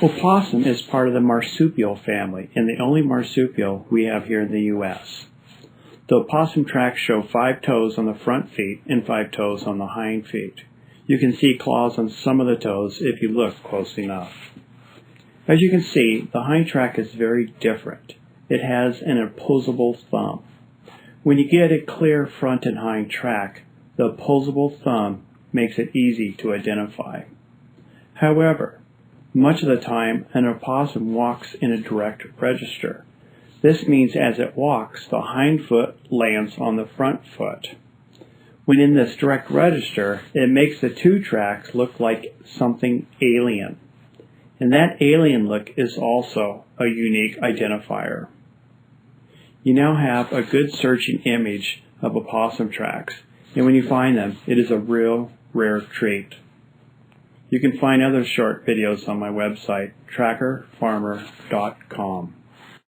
Opossum is part of the marsupial family and the only marsupial we have here in the U.S. The opossum tracks show 5 toes on the front feet and 5 toes on the hind feet. You can see claws on some of the toes if you look close enough. As you can see, the hind track is very different. It has an opposable thumb. When you get a clear front and hind track, the opposable thumb makes it easy to identify. However, much of the time, an opossum walks in a direct register. This means as it walks, the hind foot lands on the front foot. When in this direct register, it makes the 2 tracks look like something alien. And that alien look is also a unique identifier. You now have a good searching image of opossum tracks, and when you find them, it is a real rare treat. You can find other short videos on my website, trackerfarmer.com.